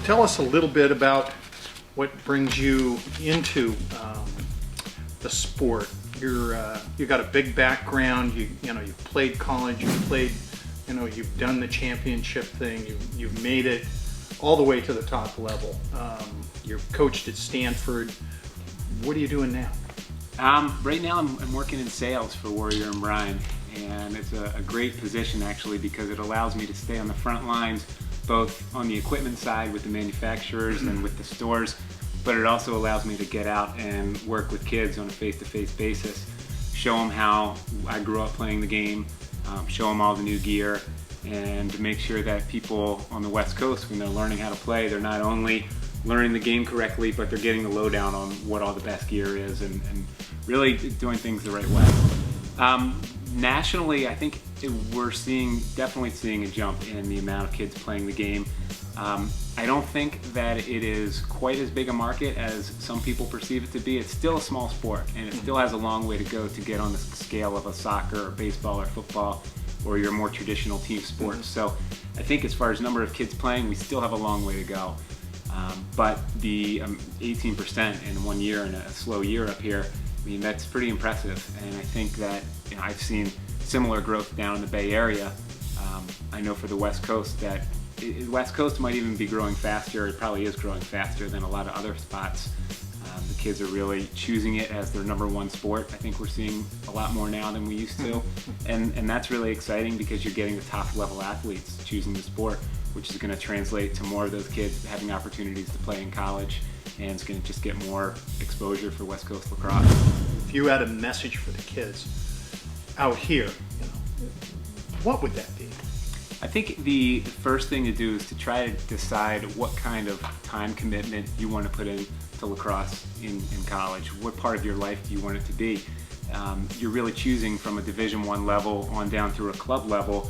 tell us a little bit about what brings you into the sport. You got a big background. You know you've played college. You've done the championship thing. You've made it all the way to the top level. You've coached at Stanford. What are you doing now? Right now I'm working in sales for Warrior and Bryan, and it's a great position actually because it allows me to stay on the front lines, both on the equipment side with the manufacturers and with the stores, but it also allows me to get out and work with kids on a face-to-face basis, show them how I grew up playing the game, show them all the new gear, and to make sure that people on the West Coast, when they're learning how to play, they're not only learning the game correctly, but they're getting the lowdown on what all the best gear is and really doing things the right way. Nationally, I think we're definitely seeing a jump in the amount of kids playing the game. I don't think that it is quite as big a market as some people perceive it to be. It's still a small sport, and it still has a long way to go to get on the scale of a soccer or baseball or football or your more traditional team sports. So I think as far as number of kids playing, we still have a long way to go. But the 18% in 1 year in a slow year up here, I mean, that's pretty impressive. And I think that I've seen similar growth down in the Bay Area. I know for the West Coast that West Coast might even be growing faster. It probably is growing faster than a lot of other spots. The kids are really choosing it as their number one sport. I think we're seeing a lot more now than we used to. And that's really exciting because you're getting the top level athletes choosing the sport, which is going to translate to more of those kids having opportunities to play in college, and it's going to just get more exposure for West Coast lacrosse. If you had a message for the kids out here, what would that be? I think the first thing to do is to try to decide what kind of time commitment you want to put into lacrosse in college. What part of your life do you want it to be? You're really choosing from a Division I level on down through a club level.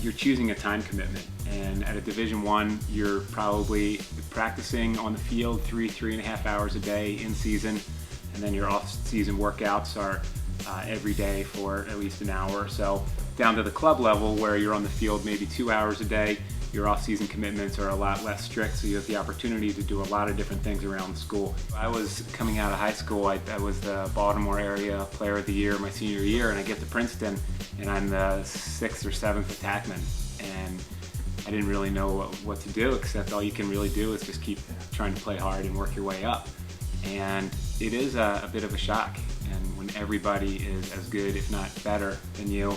You're choosing a time commitment, and at a Division I, you're probably practicing on the field 3.5 hours a day in season, and then your off-season workouts are every day for at least an hour or so. Down to the club level, where you're on the field maybe 2 hours a day, your off-season commitments are a lot less strict, so you have the opportunity to do a lot of different things around the school. I was coming out of high school, I was the Baltimore area player of the year my senior year, and I get to Princeton, and I'm the 6th or 7th attackman, and I didn't really know what to do, except all you can really do is just keep trying to play hard and work your way up. And it is a bit of a shock, and when everybody is as good, if not better, than you,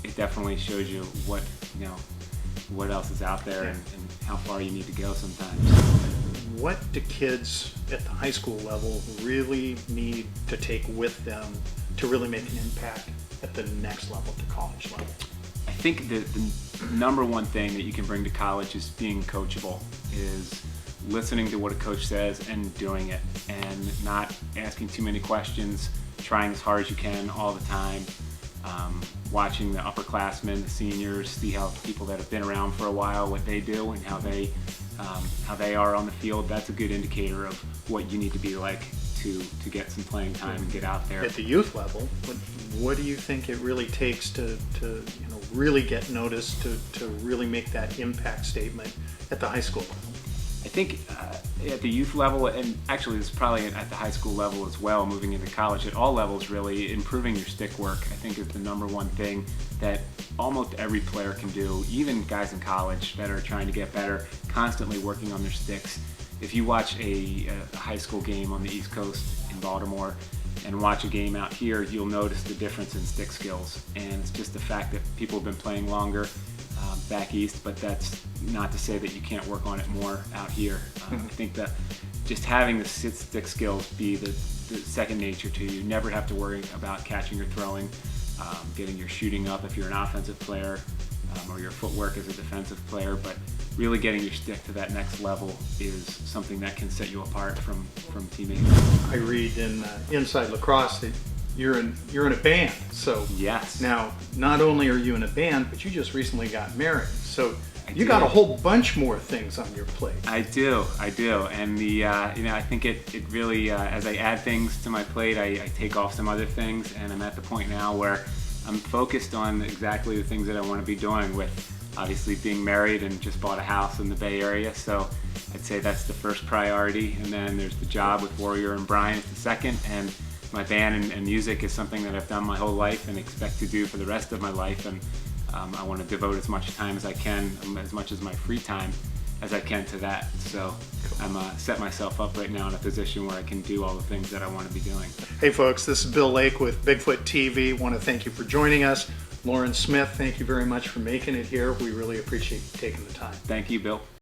it definitely shows you what else is out there and how far you need to go sometimes. What do kids at the high school level really need to take with them to really make an impact at the next level, the college level? I think the number one thing that you can bring to college is being coachable, is listening to what a coach says and doing it, and not asking too many questions, trying as hard as you can all the time. Watching the upperclassmen, the seniors, see how people that have been around for a while, what they do and how they are on the field. That's a good indicator of what you need to be like to get some playing time and get out there. At the youth level, what do you think it really takes to really get noticed, to really make that impact statement at the high school level? I think at the youth level, and actually it's probably at the high school level as well, moving into college, at all levels really, improving your stick work I think is the number one thing that almost every player can do, even guys in college that are trying to get better, constantly working on their sticks. If you watch a high school game on the East Coast in Baltimore and watch a game out here, you'll notice the difference in stick skills, and it's just the fact that people have been playing longer back east, but that's not to say that you can't work on it more out here. I think that just having the stick skills be the second nature to you. Never have to worry about catching or throwing, getting your shooting up if you're an offensive player, or your footwork as a defensive player, but really getting your stick to that next level is something that can set you apart from teammates. I read in Inside Lacrosse that you're in a band. So yes. Now, not only are you in a band, but you just recently got married. So you got a whole bunch more things on your plate. I do, and I think it really, as I add things to my plate, I take off some other things, and I'm at the point now where I'm focused on exactly the things that I want to be doing with obviously being married and just bought a house in the Bay Area, so I'd say that's the first priority. And then there's the job with Warrior and Brian is the second, and my band and music is something that I've done my whole life and expect to do for the rest of my life. And I want to devote as much time as I can, as much as my free time as I can to that. So I'm set myself up right now in a position where I can do all the things that I want to be doing. Hey folks, this is Bill Lake with Bigfoot TV. Want to thank you for joining us. Lorne Smith, thank you very much for making it here. We really appreciate you taking the time. Thank you, Bill.